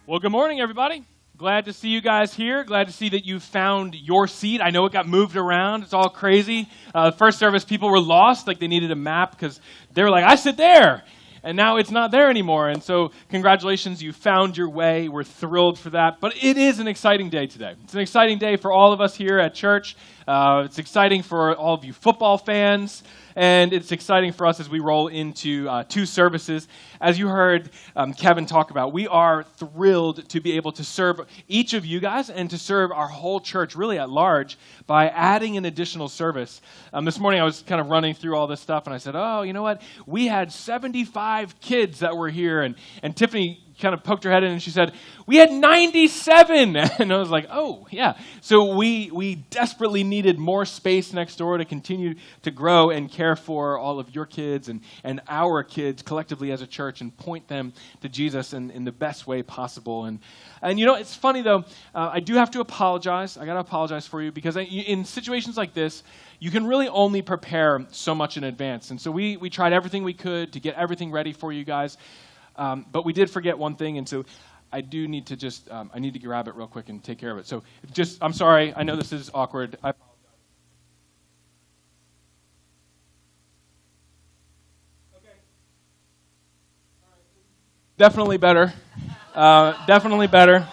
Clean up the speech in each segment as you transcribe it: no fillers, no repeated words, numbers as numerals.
Well, good morning, everybody. Glad to see you guys here. Glad to see that you found your seat. I know it got moved around. It's all crazy. First service, people were lost, like they needed a map because they were like, I sit there. And now it's not there anymore. And so congratulations, you found your way. We're thrilled for that. But it is an exciting day today. It's an exciting day for all of us here at church. It's exciting for all of you football fans. And it's exciting for us as we roll into two services. As you heard Kevin talk about, we are thrilled to be able to serve each of you guys and to serve our whole church really at large by adding an additional service. This morning I was kind of running through all this stuff and I said, oh, you know what? We had 75 kids that were here. And Tiffany kind of poked her head in and she said, we had 97. And I was like, oh, yeah. So we desperately needed more space next door to continue to grow and care for all of your kids and our kids collectively as a church and point them to Jesus in the best way possible. And you know, it's funny though, I do have to apologize. I got to apologize for you because in situations like this, you can really only prepare so much in advance. And so we tried everything we could to get everything ready for you guys. But we did forget one thing, and so I do need to just, I need to grab it real quick and take care of it. So just, I'm sorry, I know this is awkward. I apologize. Okay. All right. Definitely better. Definitely better.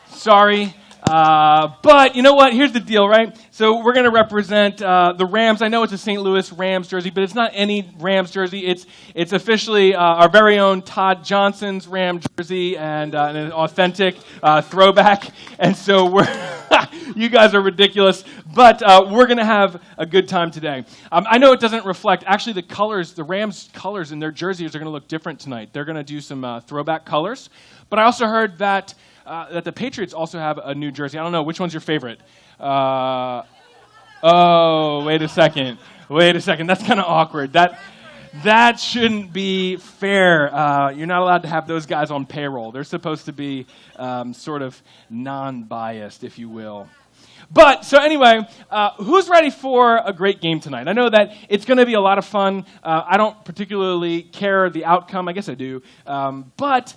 Sorry. But you know what? Here's the deal, right? So we're going to represent the Rams. I know it's a St. Louis Rams jersey, but it's not any Rams jersey. It's officially our very own Todd Johnson's Ram jersey and an authentic throwback. And so you guys are ridiculous, but we're going to have a good time today. I know it doesn't reflect. Actually, the Rams colors in their jerseys are going to look different tonight. They're going to do some throwback colors. But I also heard that the Patriots also have a new jersey. I don't know. Which one's your favorite? Oh, wait a second. That's kind of awkward. That shouldn't be fair. You're not allowed to have those guys on payroll. They're supposed to be sort of non-biased, if you will. But, so anyway, who's ready for a great game tonight? I know that it's going to be a lot of fun. I don't particularly care the outcome. I guess I do. But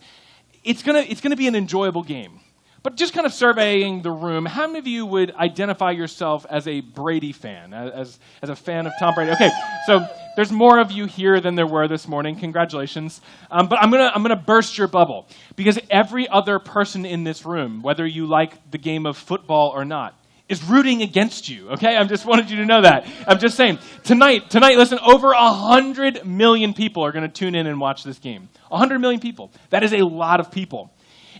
it's gonna be an enjoyable game. But just kind of surveying the room, how many of you would identify yourself as a Brady fan, as a fan of Tom Brady? Okay, so there's more of you here than there were this morning. Congratulations. But I'm gonna burst your bubble because every other person in this room, whether you like the game of football or not, is rooting against you, okay? I just wanted you to know that. I'm just saying, tonight, listen, over 100 million people are going to tune in and watch this game. 100 million people. That is a lot of people.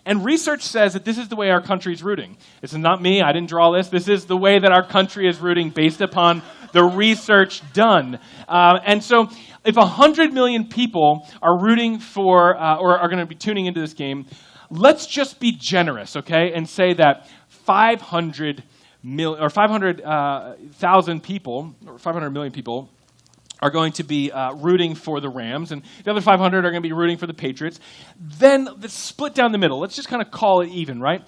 And research says that this is the way our country is rooting. This is not me. I didn't draw this. This is the way that our country is rooting based upon the research done. And so if 100 million people are rooting for or are going to be tuning into this game, let's just be generous, okay, and say that 500,000 people, or 500 million people, are going to be rooting for the Rams, and the other 500 are going to be rooting for the Patriots. Then let's split down the middle. Let's just kind of call it even, right?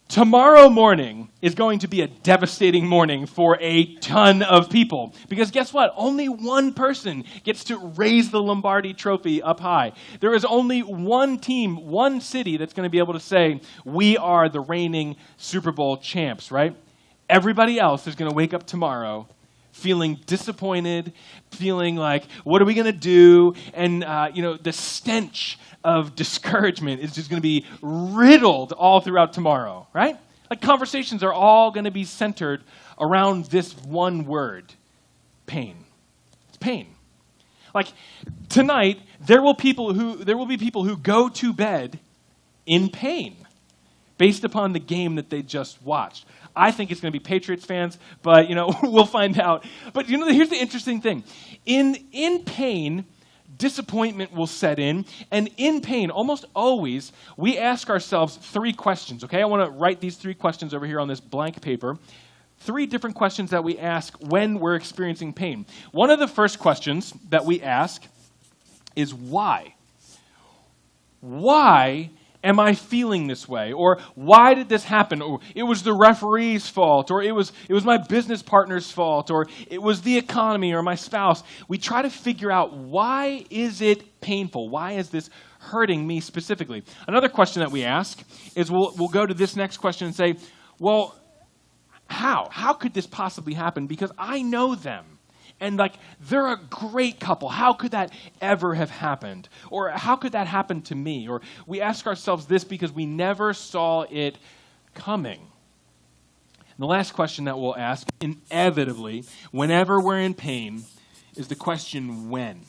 Tomorrow morning is going to be a devastating morning for a ton of people. Because guess what? Only one person gets to raise the Lombardi trophy up high. There is only one team, one city that's going to be able to say, we are the reigning Super Bowl champs, right? Everybody else is going to wake up tomorrow feeling disappointed, feeling like, what are we going to do? And, the stench of discouragement is just going to be riddled all throughout tomorrow, right? Like conversations are all going to be centered around this one word, pain. It's pain. Like tonight, there will be people who go to bed in pain based upon the game that they just watched. I think it's going to be Patriots fans, but, we'll find out. But, here's the interesting thing. In pain, disappointment will set in. And in pain, almost always, we ask ourselves 3 questions, okay? I want to write these 3 questions over here on this blank paper. 3 different questions that we ask when we're experiencing pain. One of the first questions that we ask is why? Why Am I feeling this way? Or why did this happen? Or it was the referee's fault, or it was my business partner's fault, or it was the economy or my spouse. We try to figure out, why is it painful? Why is this hurting me specifically? Another question that we ask is, we'll go to this next question and say, well, how? How could this possibly happen? Because I know them. And they're a great couple. How could that ever have happened? Or how could that happen to me? Or we ask ourselves this because we never saw it coming. And the last question that we'll ask, inevitably, whenever we're in pain, is the question, when?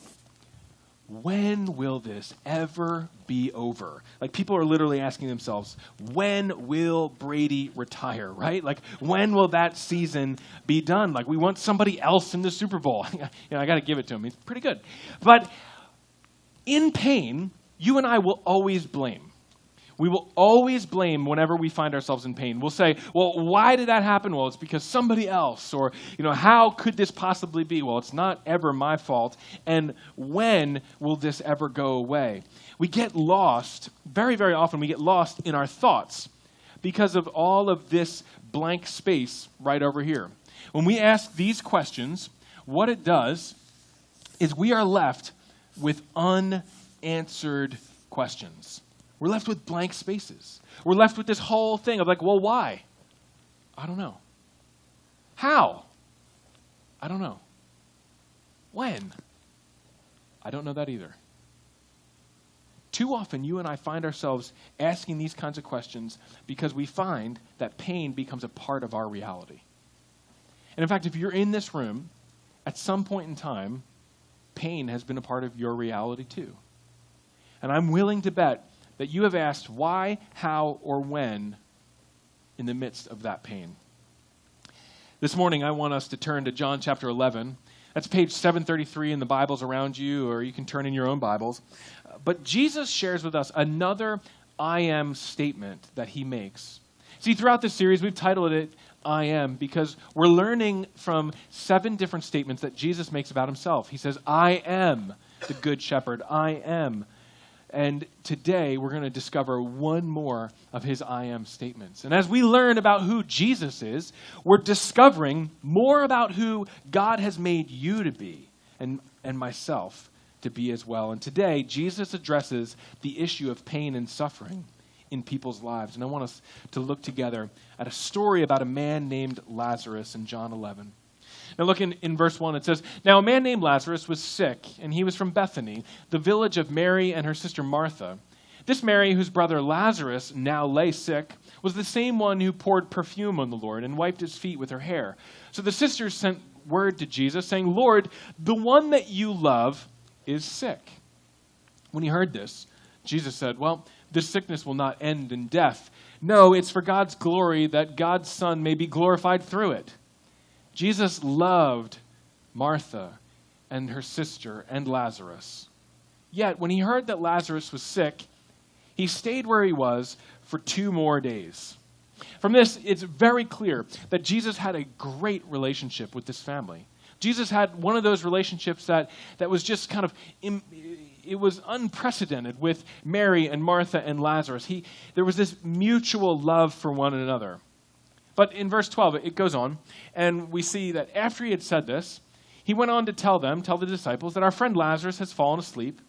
When will this ever be over? People are literally asking themselves, when will Brady retire, right? When will that season be done? We want somebody else in the Super Bowl. I got to give it to him. He's pretty good. But in pain, you and I will always blame. We will always blame whenever we find ourselves in pain. We'll say, well, why did that happen? Well, it's because somebody else. Or, how could this possibly be? Well, it's not ever my fault. And when will this ever go away? We get lost, very, very often we get lost in our thoughts because of all of this blank space right over here. When we ask these questions, what it does is we are left with unanswered questions. We're left with blank spaces. We're left with this whole thing of well, why? I don't know. How? I don't know. When? I don't know that either. Too often, you and I find ourselves asking these kinds of questions because we find that pain becomes a part of our reality. And in fact, if you're in this room, at some point in time, pain has been a part of your reality too. And I'm willing to bet that you have asked why, how, or when in the midst of that pain. This morning, I want us to turn to John chapter 11. That's page 733 in the Bibles around you, or you can turn in your own Bibles. But Jesus shares with us another I am statement that he makes. See, throughout this series, we've titled it I am because we're learning from 7 different statements that Jesus makes about himself. He says, I am the good shepherd. I am. And today, we're going to discover one more of his I am statements. And as we learn about who Jesus is, we're discovering more about who God has made you to be and myself to be as well. And today, Jesus addresses the issue of pain and suffering in people's lives. And I want us to look together at a story about a man named Lazarus in John 11. Now look in verse 1, it says, Now a man named Lazarus was sick, and he was from Bethany, the village of Mary and her sister Martha. This Mary, whose brother Lazarus now lay sick, was the same one who poured perfume on the Lord and wiped his feet with her hair. So the sisters sent word to Jesus, saying, Lord, the one that you love is sick. When he heard this, Jesus said, Well, this sickness will not end in death. No, it's for God's glory, that God's Son may be glorified through it. Jesus loved Martha and her sister and Lazarus. Yet, when he heard that Lazarus was sick, he stayed where he was for 2 more days. From this, it's very clear that Jesus had a great relationship with this family. Jesus had one of those relationships that was just kind of, it was unprecedented with Mary and Martha and Lazarus. There was this mutual love for one another. But in verse 12, it goes on, and we see that after he had said this, he went on to tell the disciples, that our friend Lazarus has fallen asleep,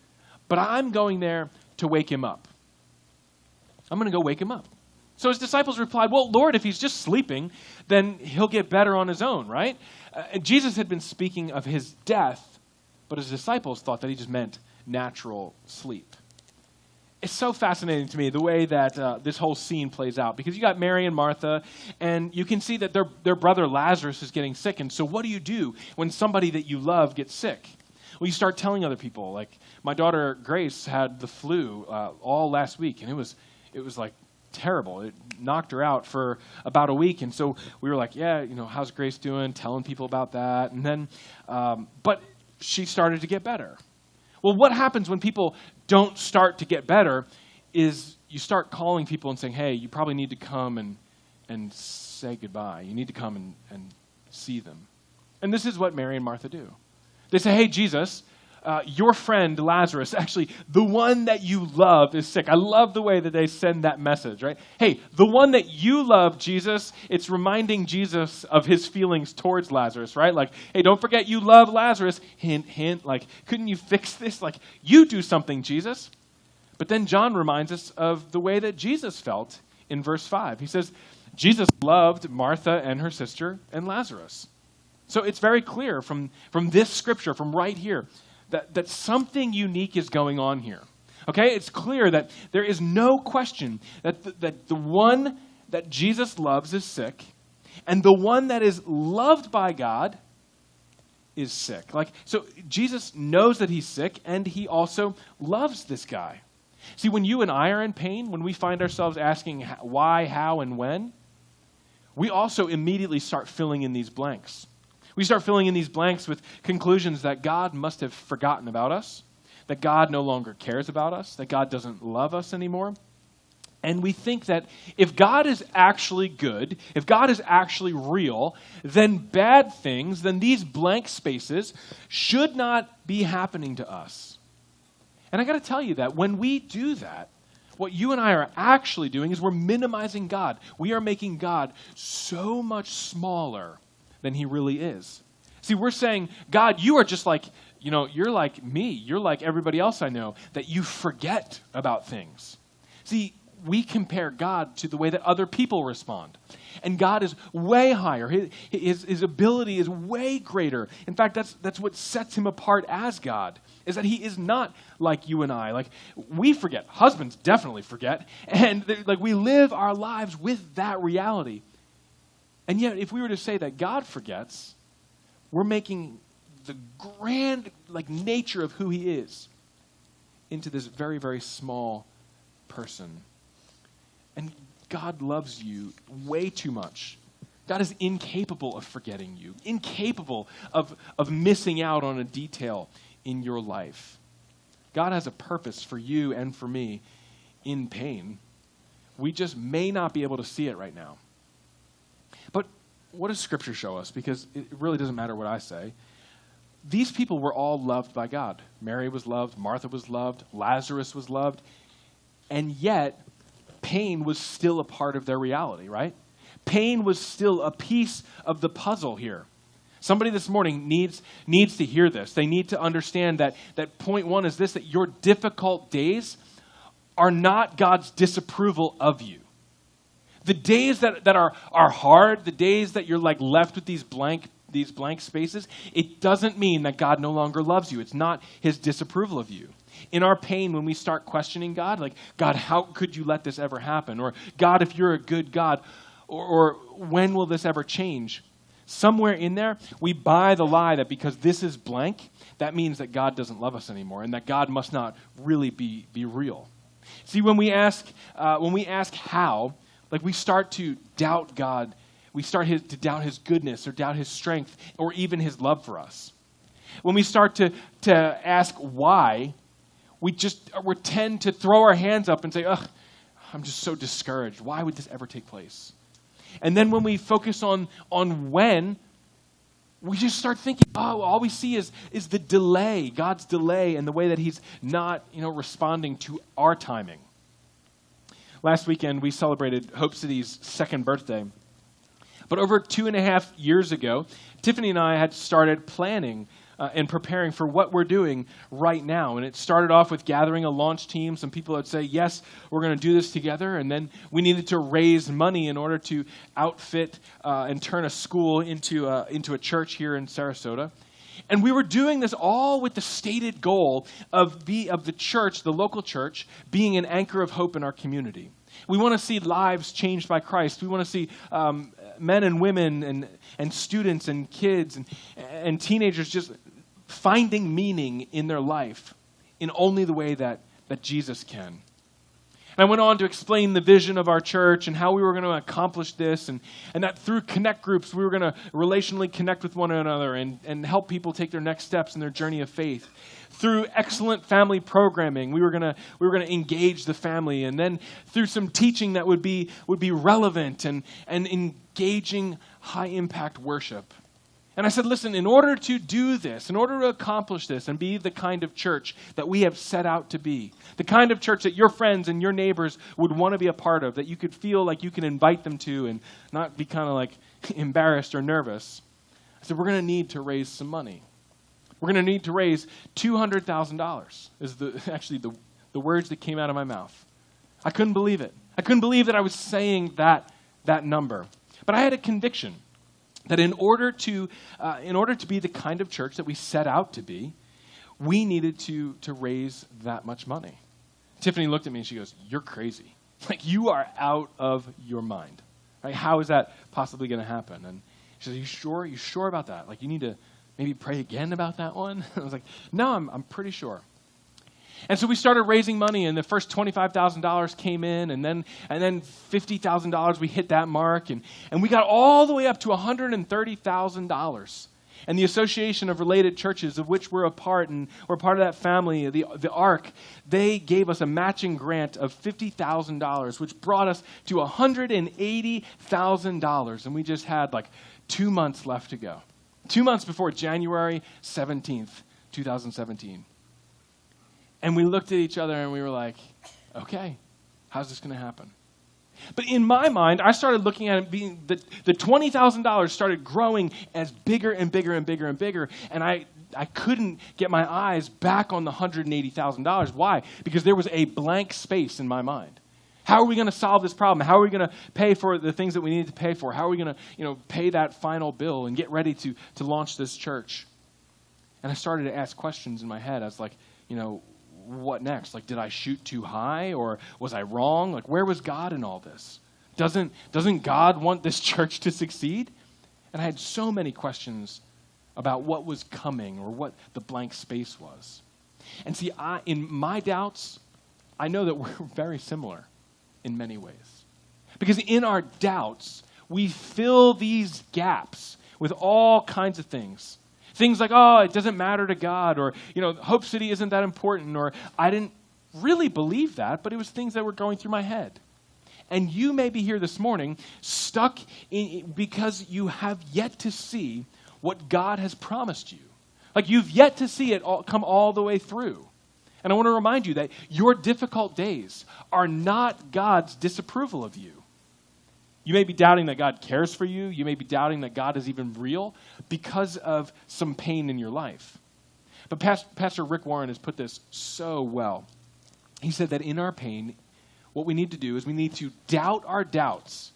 but I'm going there to wake him up. I'm going to go wake him up. So his disciples replied, Well, Lord, if he's just sleeping, then he'll get better on his own, right? And Jesus had been speaking of his death, but his disciples thought that he just meant natural sleep. It's so fascinating to me the way that this whole scene plays out, because you got Mary and Martha, and you can see that their brother Lazarus is getting sick. And so what do you do when somebody that you love gets sick? Well, you start telling other people. Like my daughter Grace had the flu all last week, and it was like terrible. It knocked her out for about a week. And so we were like, yeah, how's Grace doing? Telling people about that. And then, but she started to get better. Well, what happens when people don't start to get better is you start calling people and saying, hey, you probably need to come and say goodbye. You need to come and see them. And this is what Mary and Martha do. They say, hey, Jesus, your friend Lazarus, actually the one that you love, is sick. I love the way that they send that message, right? Hey, the one that you love, Jesus, it's reminding Jesus of his feelings towards Lazarus, right? Like, hey, don't forget you love Lazarus. Hint, hint. Like, couldn't you fix this? Like, you do something, Jesus. But then John reminds us of the way that Jesus felt in verse 5. He says, Jesus loved Martha and her sister and Lazarus. So it's very clear from this scripture, from right here, that something unique is going on here. Okay? It's clear that there is no question that the one that Jesus loves is sick, and the one that is loved by God is sick. Like, so Jesus knows that he's sick, and he also loves this guy. See, when you and I are in pain, when we find ourselves asking why, how, and when, we also immediately start filling in these blanks. We start filling in these blanks with conclusions that God must have forgotten about us, that God no longer cares about us, that God doesn't love us anymore. And we think that if God is actually good, if God is actually real, then bad things, then these blank spaces should not be happening to us. And I got to tell you that when we do that, what you and I are actually doing is we're minimizing God. We are making God so much smaller than he really is. See, we're saying, God, you are just like, you're like me. You're like everybody else I know, that you forget about things. See, we compare God to the way that other people respond. And God is way higher. His ability is way greater. In fact, that's what sets him apart as God, is that he is not like you and I. Like, we forget. Husbands definitely forget. And like, we live our lives with that reality. And yet, if we were to say that God forgets, we're making the grand nature of who he is into this very, very small person. And God loves you way too much. God is incapable of forgetting you, incapable of missing out on a detail in your life. God has a purpose for you and for me in pain. We just may not be able to see it right now. But what does Scripture show us? Because it really doesn't matter what I say. These people were all loved by God. Mary was loved, Martha was loved, Lazarus was loved, and yet pain was still a part of their reality, right? Pain was still a piece of the puzzle here. Somebody this morning needs to hear this. They need to understand that point one is this, that your difficult days are not God's disapproval of you. The days that are hard, the days that you're left with these blank spaces, it doesn't mean that God no longer loves you. It's not his disapproval of you. In our pain, when we start questioning God, like, God, how could you let this ever happen? Or, God, if you're a good God, or when will this ever change? Somewhere in there, we buy the lie that because this is blank, that means that God doesn't love us anymore and that God must not really be real. See, when we ask how, we start to doubt God. We start to doubt his goodness or doubt his strength or even his love for us. When we start to ask why, we tend to throw our hands up and say, ugh, I'm just so discouraged. Why would this ever take place? And then when we focus on when, we just start thinking, oh, all we see is the delay, God's delay, and the way that he's not, responding to our timing. Last weekend, we celebrated Hope City's 2nd birthday. But over 2.5 years ago, Tiffany and I had started planning and preparing for what we're doing right now. And it started off with gathering a launch team. Some people would say, yes, we're going to do this together. And then we needed to raise money in order to outfit and turn a school into a church here in Sarasota. And we were doing this all with the stated goal of the church, the local church, being an anchor of hope in our community. We want to see lives changed by Christ. We want to see men and women and students and kids and teenagers just finding meaning in their life in only the way that Jesus can. And I went on to explain the vision of our church and how we were going to accomplish this, and that through connect groups, we were going to relationally connect with one another and help people take their next steps in their journey of faith. Through excellent family programming, we were going to engage the family, and then through some teaching that would be relevant and engaging high impact worship. And I said, listen, in order to do this, in order to accomplish this and be the kind of church that we have set out to be, the kind of church that your friends and your neighbors would want to be a part of, that you could feel like you can invite them to and not be kind of like embarrassed or nervous, I said, we're going to need to raise some money. We're going to need to raise $200,000 is actually the words that came out of my mouth. I couldn't believe it. I couldn't believe that I was saying that number. But I had a conviction that in order to be the kind of church that we set out to be, we needed to raise that much money. Tiffany looked at me and she goes, "You're crazy. Like, you are out of your mind. Right? How is that possibly going to happen?" And she said, "You sure? You sure about that? Like, you need to maybe pray again about that one?" I was like, "No, I'm pretty sure." And so we started raising money, and the first $25,000 came in, and then $50,000, we hit that mark, and we got all the way up to $130,000. And the Association of Related Churches, of which we're a part, and we're part of that family, the ARC, they gave us a matching grant of $50,000, which brought us to $180,000, and we just had like 2 months left to go. 2 months before January 17th, 2017. And we looked at each other and we were like, okay, how's this going to happen? But in my mind, I started looking at it being the $20,000 started growing as bigger and bigger and bigger and bigger. And I couldn't get my eyes back on the $180,000. Why? Because there was a blank space in my mind. How are we going to solve this problem? How are we going to pay for the things that we need to pay for? How are we going to, pay that final bill and get ready to launch this church? And I started to ask questions in my head. I was like, what next? Like, did I shoot too high, or was I wrong? Like, where was God in all this? Doesn't God want this church to succeed? And I had so many questions about what was coming or what the blank space was. And see, in my doubts, I know that we're very similar in many ways. Because in our doubts, we fill these gaps with all kinds of things. Things like, it doesn't matter to God, or, Hope City isn't that important, or I didn't really believe that, but it was things that were going through my head. And you may be here this morning stuck in because you have yet to see what God has promised you. Like, you've yet to see it come all the way through. And I want to remind you that your difficult days are not God's disapproval of you. You may be doubting that God cares for you. You may be doubting that God is even real because of some pain in your life. But Pastor Rick Warren has put this so well. He said that in our pain, what we need to do is we need to doubt our doubts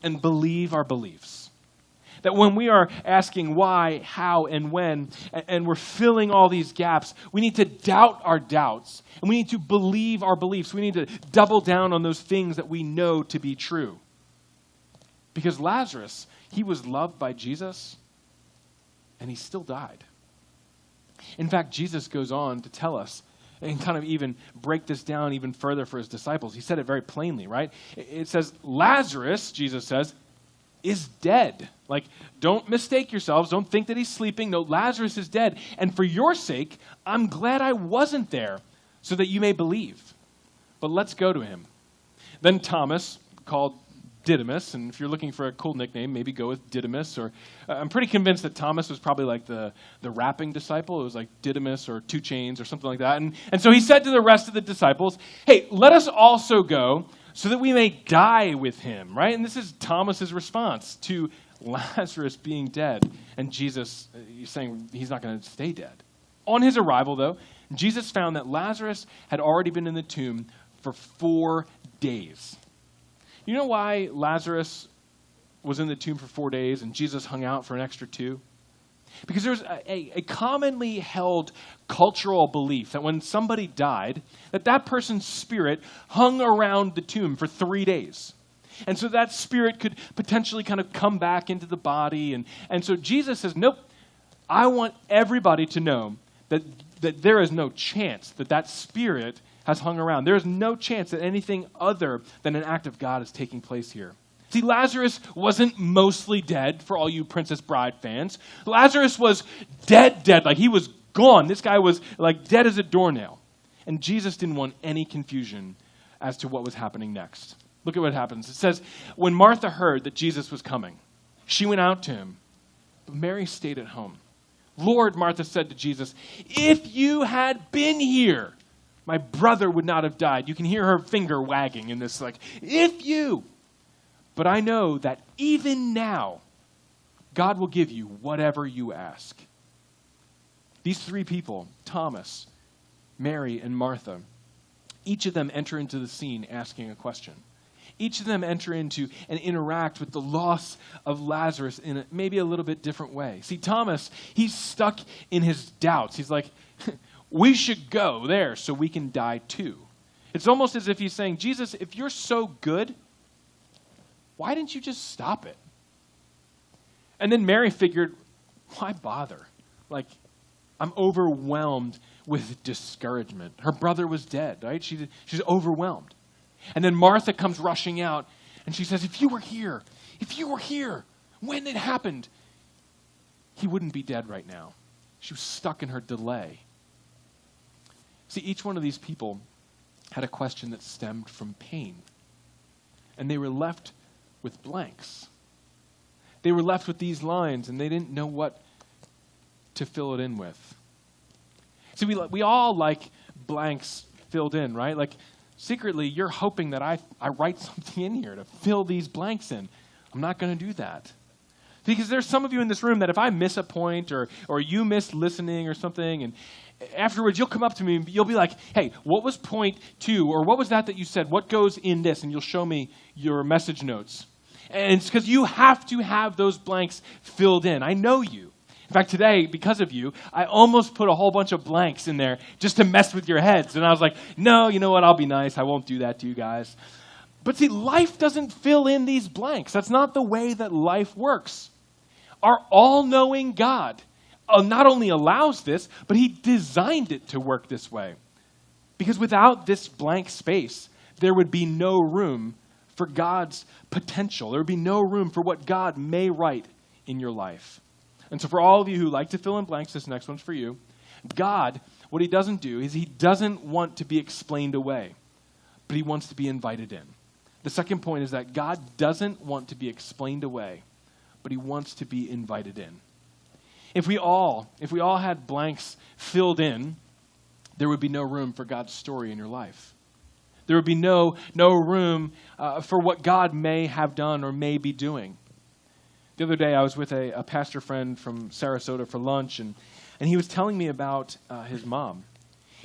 and believe our beliefs. That when we are asking why, how, and when, and we're filling all these gaps, we need to doubt our doubts, and we need to believe our beliefs. We need to double down on those things that we know to be true. Because Lazarus, he was loved by Jesus, and he still died. In fact, Jesus goes on to tell us, and kind of even break this down even further for his disciples. He said it very plainly, right? It says, Lazarus, Jesus says, is dead. Like, don't mistake yourselves. Don't think that he's sleeping. No, Lazarus is dead. And for your sake, I'm glad I wasn't there so that you may believe. But let's go to him. Then Thomas, called Didymus, and if you're looking for a cool nickname, maybe go with Didymus. Or I'm pretty convinced that Thomas was probably like the rapping disciple. It was like Didymus or 2 Chainz or something like that. And so he said to the rest of the disciples, hey, let us also go so that we may die with him, right? And this is Thomas's response to Lazarus being dead, and Jesus saying he's not going to stay dead. On his arrival, though, Jesus found that Lazarus had already been in the tomb for 4 days. You know why Lazarus was in the tomb for 4 days and Jesus hung out for an extra 2? Because there's a commonly held cultural belief that when somebody died, that person's spirit hung around the tomb for 3 days. And so that spirit could potentially kind of come back into the body. And so Jesus says, nope, I want everybody to know that there is no chance that spirit has hung around. There is no chance that anything other than an act of God is taking place here. See, Lazarus wasn't mostly dead, for all you Princess Bride fans. Lazarus was dead, like he was gone. This guy was like dead as a doornail. And Jesus didn't want any confusion as to what was happening next. Look at what happens. It says, when Martha heard that Jesus was coming, she went out to him, But Mary stayed at home. Lord, Martha said to Jesus, if you had been here, my brother would not have died. You can hear her finger wagging in this, like, if you. But I know that even now, God will give you whatever you ask. These three people, Thomas, Mary, and Martha, each of them enter into the scene asking a question. Each of them enter into and interact with the loss of Lazarus in maybe a little bit different way. See, Thomas, he's stuck in his doubts. He's like, we should go there so we can die too. It's almost as if he's saying, Jesus, if you're so good, why didn't you just stop it? And then Mary figured, why bother? Like, I'm overwhelmed with discouragement. Her brother was dead, right? She's overwhelmed. And then Martha comes rushing out, and she says, if you were here, when it happened, he wouldn't be dead right now. She was stuck in her delay. See, each one of these people had a question that stemmed from pain, and they were left with blanks. They were left with these lines, and they didn't know what to fill it in with. See, we all like blanks filled in, right? Like, secretly, you're hoping that I write something in here to fill these blanks in. I'm not going to do that. Because there's some of you in this room that if I miss a point or you miss listening or something, and afterwards you'll come up to me and you'll be like, hey, what was point 2? Or what was that you said? What goes in this? And you'll show me your message notes. And it's because you have to have those blanks filled in. I know you. In fact, today, because of you, I almost put a whole bunch of blanks in there just to mess with your heads. And I was like, no, you know what? I'll be nice. I won't do that to you guys. But see, life doesn't fill in these blanks. That's not the way that life works. Our all-knowing God not only allows this, but he designed it to work this way. Because without this blank space, there would be no room for God's potential. There would be no room for what God may write in your life. And so for all of you who like to fill in blanks, this next one's for you. God, what he doesn't do is he doesn't want to be explained away, but he wants to be invited in. The second point is that God doesn't want to be explained away, but he wants to be invited in. If we all had blanks filled in, there would be no room for God's story in your life. There would be no room for what God may have done or may be doing. The other day, I was with a pastor friend from Sarasota for lunch, and he was telling me about his mom.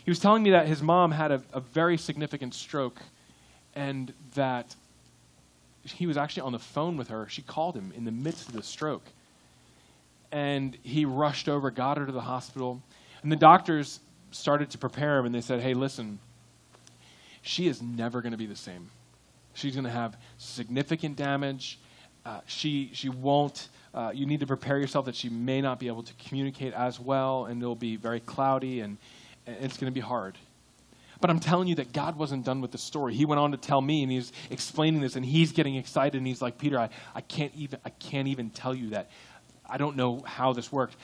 He was telling me that his mom had a very significant stroke, and that he was actually on the phone with her. She called him in the midst of the stroke, and he rushed over, got her to the hospital, and the doctors started to prepare him, and they said, hey, listen, she is never going to be the same. She's going to have significant damage. She won't, you need to prepare yourself that she may not be able to communicate as well, and it'll be very cloudy, and it's going to be hard. But I'm telling you that God wasn't done with the story. He went on to tell me, and he's explaining this, and he's getting excited, and he's like, Peter, I can't even tell you that. I don't know how this worked.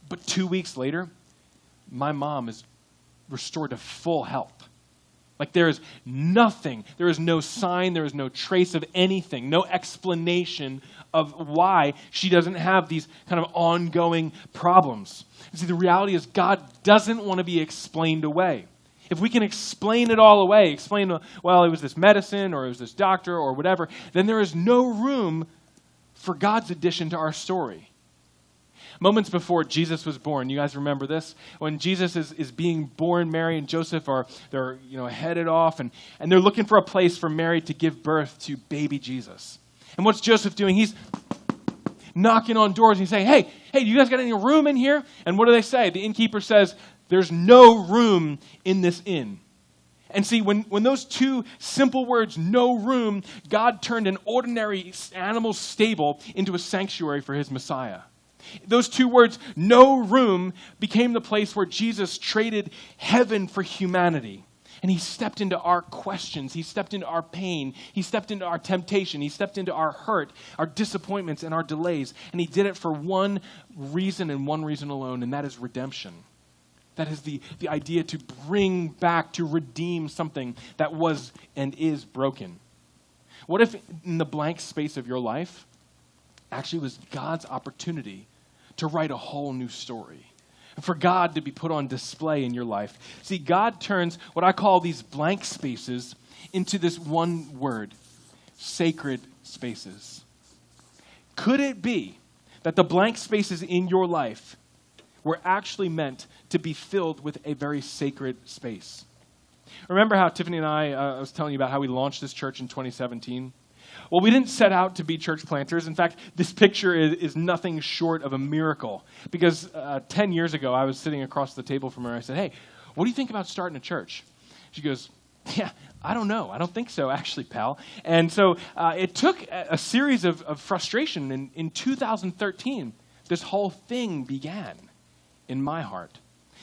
But 2 weeks later, my mom is restored to full health. Like there is nothing, there is no sign, there is no trace of anything, no explanation of why she doesn't have these kind of ongoing problems. And see, the reality is God doesn't want to be explained away. If we can explain it all away, well, it was this medicine or it was this doctor or whatever, then there is no room for God's addition to our story. Moments before Jesus was born, you guys remember this? When Jesus is being born, Mary and Joseph they're headed off, and they're looking for a place for Mary to give birth to baby Jesus. And what's Joseph doing? He's knocking on doors and he's saying, hey, you guys got any room in here? And what do they say? The innkeeper says, there's no room in this inn. And see, when those two simple words, no room, God turned an ordinary animal stable into a sanctuary for his Messiah. Those two words, no room, became the place where Jesus traded heaven for humanity. And he stepped into our questions. He stepped into our pain. He stepped into our temptation. He stepped into our hurt, our disappointments, and our delays. And he did it for one reason and one reason alone, and that is redemption. That is the idea to bring back, to redeem something that was and is broken. What if in the blank space of your life, actually was God's opportunity to write a whole new story. And for God to be put on display in your life. See, God turns what I call these blank spaces into this one word, sacred spaces. Could it be that the blank spaces in your life were actually meant to be filled with a very sacred space? Remember how Tiffany and I was telling you about how we launched this church in 2017? Well, we didn't set out to be church planters. In fact, this picture is nothing short of a miracle. Because 10 years ago, I was sitting across the table from her. I said, hey, what do you think about starting a church? She goes, yeah, I don't know. I don't think so, actually, pal. And so it took a series of frustration. In 2013, this whole thing began in my heart.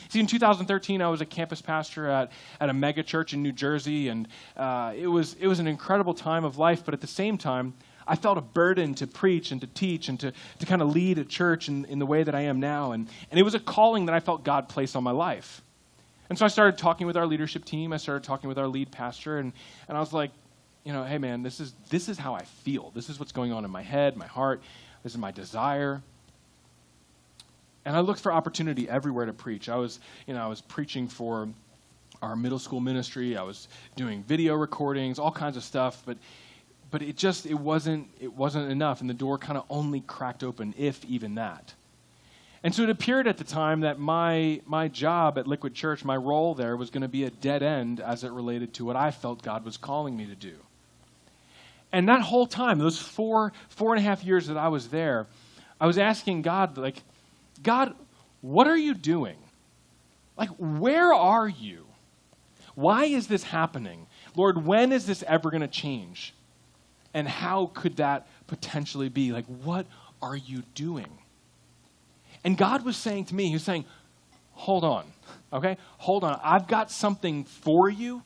See, in 2013, I was a campus pastor at a mega church in New Jersey, and it was an incredible time of life. But at the same time, I felt a burden to preach and to teach and to kind of lead a church in the way that I am now. And it was a calling that I felt God placed on my life. And so I started talking with our leadership team. I started talking with our lead pastor, and I was like, hey, man, this is how I feel. This is what's going on in my head, my heart. This is my desire. And I looked for opportunity everywhere to preach. I was preaching for our middle school ministry. I was doing video recordings, all kinds of stuff. But it wasn't enough, and the door kind of only cracked open, if even that. And so it appeared at the time that my job at Liquid Church, my role there, was going to be a dead end as it related to what I felt God was calling me to do. And that whole time, those 4.5 years that I was there, I was asking God, like, God, what are you doing? Like, where are you? Why is this happening? Lord, when is this ever going to change? And how could that potentially be? Like, what are you doing? And God was saying to me, he was saying, hold on, okay? Hold on. I've got something for you.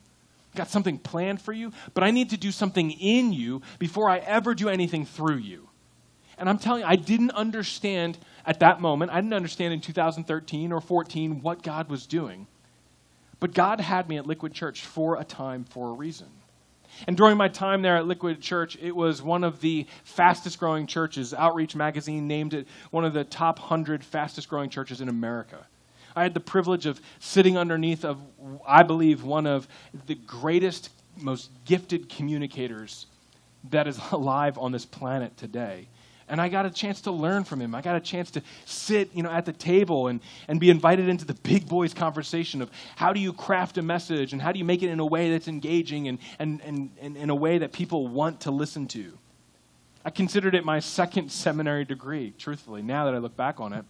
I've got something planned for you, but I need to do something in you before I ever do anything through you. And I'm telling you, I didn't understand at that moment. I didn't understand in 2013 or 14 what God was doing. But God had me at Liquid Church for a time, for a reason. And during my time there at Liquid Church, it was one of the fastest growing churches. Outreach Magazine named it one of the top 100 fastest growing churches in America. I had the privilege of sitting underneath of, I believe, one of the greatest, most gifted communicators that is alive on this planet today. And I got a chance to learn from him. I got a chance to sit, at the table and be invited into the big boys conversation of how do you craft a message and how do you make it in a way that's engaging and in a way that people want to listen to. I considered it my second seminary degree, truthfully, now that I look back on it.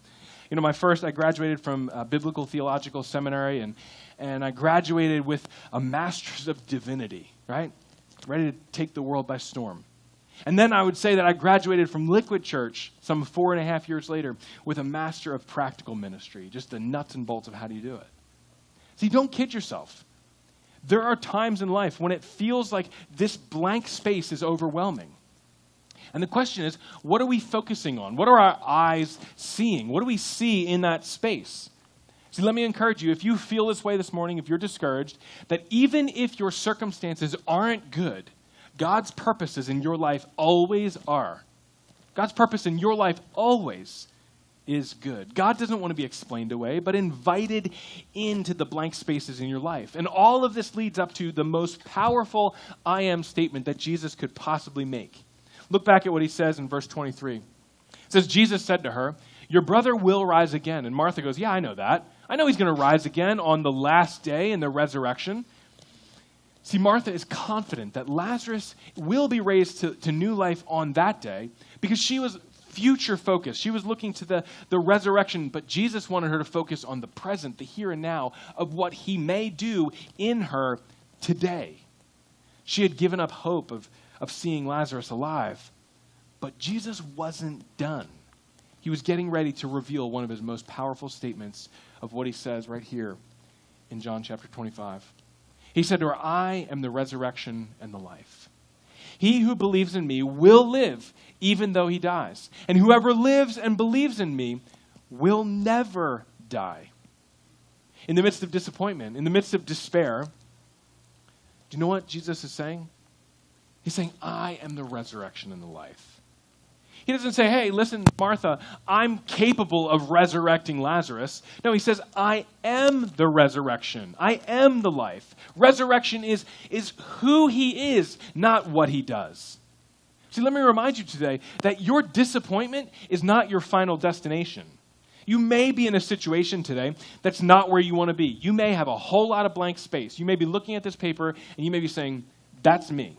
My first, I graduated from Biblical Theological Seminary, and I graduated with a Master's of Divinity, right? Ready to take the world by storm. And then I would say that I graduated from Liquid Church some 4.5 years later with a Master of Practical Ministry, just the nuts and bolts of how do you do it. See, don't kid yourself. There are times in life when it feels like this blank space is overwhelming. And the question is, what are we focusing on? What are our eyes seeing? What do we see in that space? See, let me encourage you, if you feel this way this morning, if you're discouraged, that even if your circumstances aren't good, God's purposes in your life always are. God's purpose in your life always is good. God doesn't want to be explained away, but invited into the blank spaces in your life. And all of this leads up to the most powerful I am statement that Jesus could possibly make. Look back at what he says in verse 23. It says, Jesus said to her, your brother will rise again. And Martha goes, yeah, I know that. I know he's going to rise again on the last day in the resurrection. See, Martha is confident that Lazarus will be raised to new life on that day because she was future focused. She was looking to the resurrection, but Jesus wanted her to focus on the present, the here and now of what he may do in her today. She had given up hope of seeing Lazarus alive, but Jesus wasn't done. He was getting ready to reveal one of his most powerful statements of what he says right here in John chapter 25. He said to her, I am the resurrection and the life. He who believes in me will live even though he dies. And whoever lives and believes in me will never die. In the midst of disappointment, in the midst of despair, do you know what Jesus is saying? He's saying, I am the resurrection and the life. He doesn't say, hey, listen, Martha, I'm capable of resurrecting Lazarus. No, he says, I am the resurrection. I am the life. Resurrection is who he is, not what he does. See, let me remind you today that your disappointment is not your final destination. You may be in a situation today that's not where you want to be. You may have a whole lot of blank space. You may be looking at this paper and you may be saying, that's me.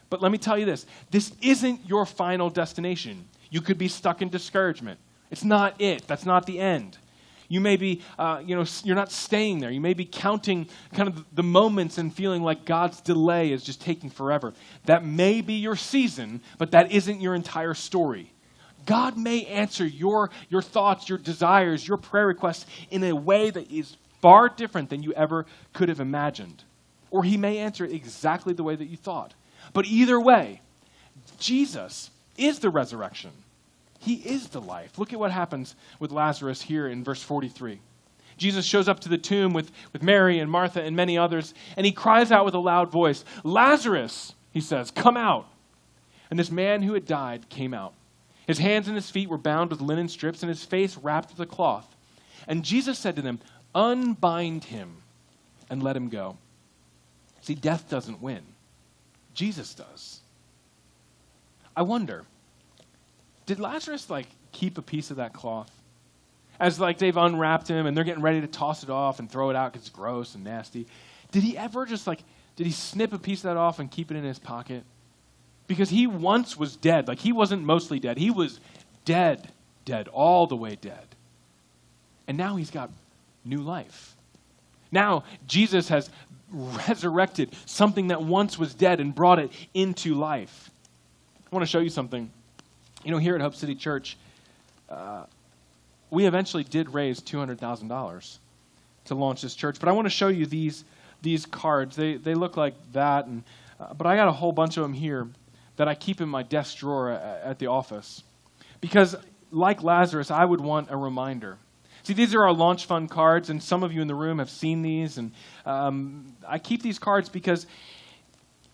But let me tell you this isn't your final destination. You could be stuck in discouragement. It's not it. That's not the end. You may be, you're not staying there. You may be counting kind of the moments and feeling like God's delay is just taking forever. That may be your season, but that isn't your entire story. God may answer your thoughts, your desires, your prayer requests in a way that is far different than you ever could have imagined. Or he may answer it exactly the way that you thought. But either way, Jesus is the resurrection. He is the life. Look at what happens with Lazarus here in verse 43. Jesus shows up to the tomb with Mary and Martha and many others, and he cries out with a loud voice, Lazarus, he says, come out. And this man who had died came out. His hands and his feet were bound with linen strips, and his face wrapped with a cloth. And Jesus said to them, unbind him and let him go. See, death doesn't win. Jesus does. I wonder, did Lazarus keep a piece of that cloth? As they've unwrapped him and they're getting ready to toss it off and throw it out because it's gross and nasty. Did he ever did he snip a piece of that off and keep it in his pocket? Because he once was dead. He wasn't mostly dead. He was dead, all the way dead. And now he's got new life. Now Jesus has resurrected something that once was dead and brought it into life. I want to show you something. Here at Hope City Church, we eventually did raise $200,000 to launch this church. But I want to show you these cards. They look like that, but I got a whole bunch of them here that I keep in my desk drawer at the office. Because like Lazarus, I would want a reminder. See, these are our launch fund cards, and some of you in the room have seen these. And I keep these cards because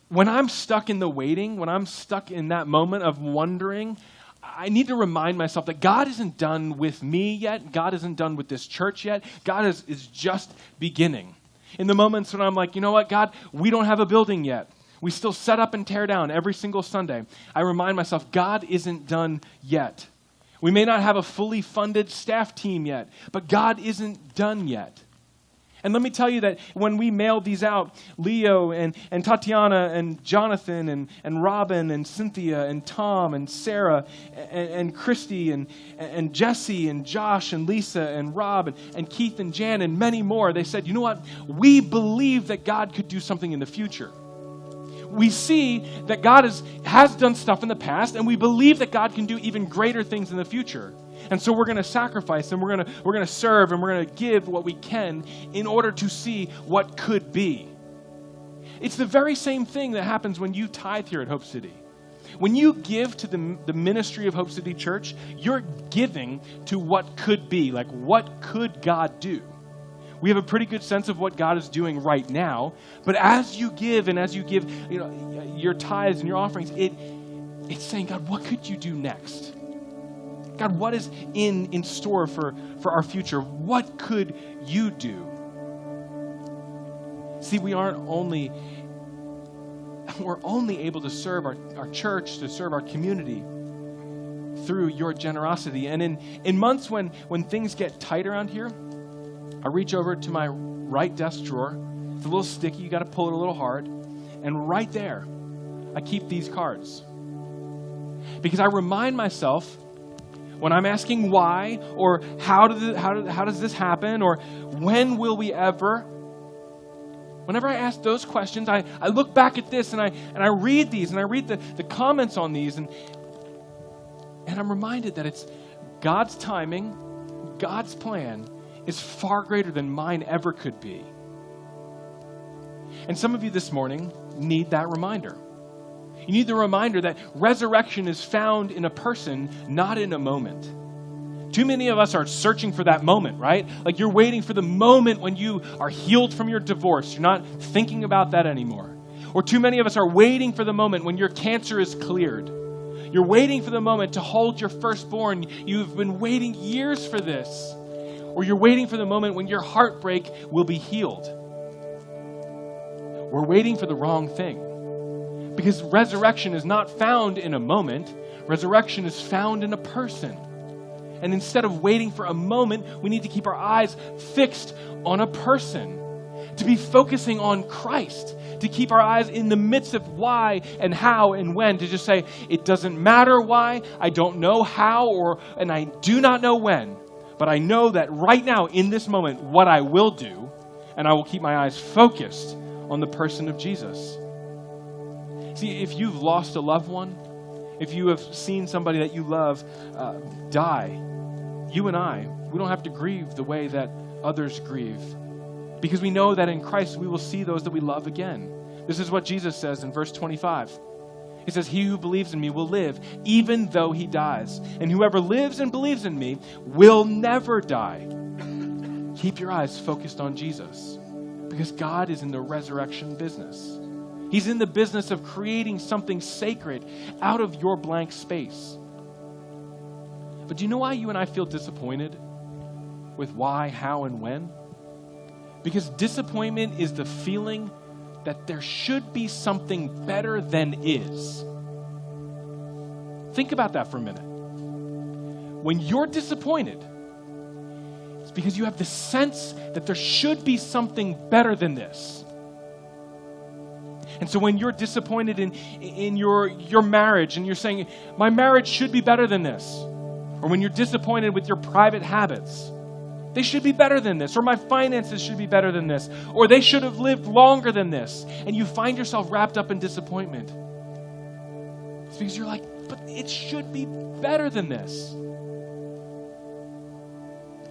when I'm stuck in the waiting, when I'm stuck in that moment of wondering, I need to remind myself that God isn't done with me yet. God isn't done with this church yet. God is just beginning. In the moments when I'm like, you know what, God, we don't have a building yet. We still set up and tear down every single Sunday. I remind myself, God isn't done yet. We may not have a fully funded staff team yet, but God isn't done yet. And let me tell you that when we mailed these out, Leo and Tatiana and Jonathan and Robin and Cynthia and Tom and Sarah and Christy and Jesse and Josh and Lisa and Rob and Keith and Jan and many more, they said, you know what? We believe that God could do something in the future. We see that God has done stuff in the past, and we believe that God can do even greater things in the future. And so we're going to sacrifice, and we're going to serve, and we're going to give what we can in order to see what could be. It's the very same thing that happens when you tithe here at Hope City. When you give to the ministry of Hope City Church, you're giving to what could be, what could God do? We have a pretty good sense of what God is doing right now, but as you give and as you give your tithes and your offerings, it's saying, God, what could you do next? God, what is in store for our future? What could you do? See, we're only able to serve our church, to serve our community through your generosity. And in months when things get tight around here, I reach over to my right desk drawer. It's a little sticky. You got to pull it a little hard. And right there, I keep these cards. Because I remind myself when I'm asking why or how does this happen or when will we ever, whenever I ask those questions, I look back at this and I read these and I read the comments on these and I'm reminded that it's God's timing, God's plan is far greater than mine ever could be. And some of you this morning need that reminder. You need the reminder that resurrection is found in a person, not in a moment. Too many of us are searching for that moment, right? You're waiting for the moment when you are healed from your divorce. You're not thinking about that anymore. Or too many of us are waiting for the moment when your cancer is cleared. You're waiting for the moment to hold your firstborn. You've been waiting years for this. Or you're waiting for the moment when your heartbreak will be healed. We're waiting for the wrong thing. Because resurrection is not found in a moment. Resurrection is found in a person. And instead of waiting for a moment, we need to keep our eyes fixed on a person. To be focusing on Christ. To keep our eyes in the midst of why and how and when. To just say, it doesn't matter why, I don't know how, and I do not know when. But I know that right now, in this moment, what I will do, and I will keep my eyes focused on the person of Jesus. See, if you've lost a loved one, if you have seen somebody that you love die, you and we don't have to grieve the way that others grieve. Because we know that in Christ we will see those that we love again. This is what Jesus says in verse 25. He says, he who believes in me will live, even though he dies. And whoever lives and believes in me will never die. Keep your eyes focused on Jesus. Because God is in the resurrection business. He's in the business of creating something sacred out of your blank space. But do you know why you and I feel disappointed with why, how, and when? Because disappointment is the feeling that there should be something better than is. Think about that for a minute. When you're disappointed, it's because you have the sense that there should be something better than this. And so when you're disappointed in your marriage and you're saying, my marriage should be better than this, or when you're disappointed with your private habits, they should be better than this, or my finances should be better than this, or they should have lived longer than this, and you find yourself wrapped up in disappointment. It's because you're like, but it should be better than this.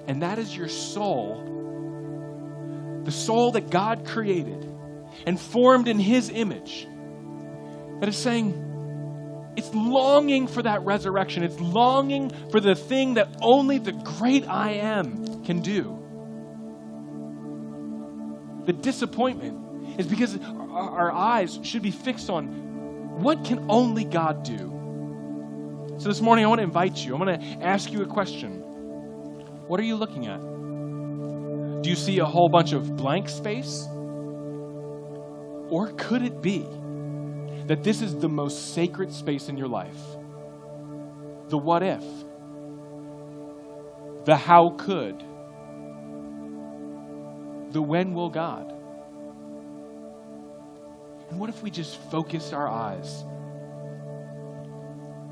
And that is your soul, the soul that God created and formed in His image, that is saying, it's longing for that resurrection. It's longing for the thing that only the great I Am can do. The disappointment is because our eyes should be fixed on what can only God do. So this morning I want to invite you. I'm going to ask you a question. What are you looking at? Do you see a whole bunch of blank space? Or could it be that this is the most sacred space in your life? The what if, the how could, the when will God. And what if we just focused our eyes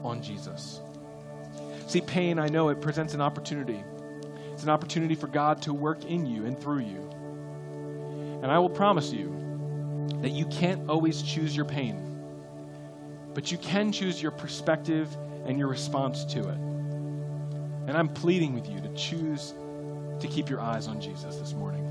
on Jesus? See, pain, I know it presents an opportunity. It's an opportunity for God to work in you and through you. And I will promise you that you can't always choose your pain. But you can choose your perspective and your response to it. And I'm pleading with you to choose to keep your eyes on Jesus this morning.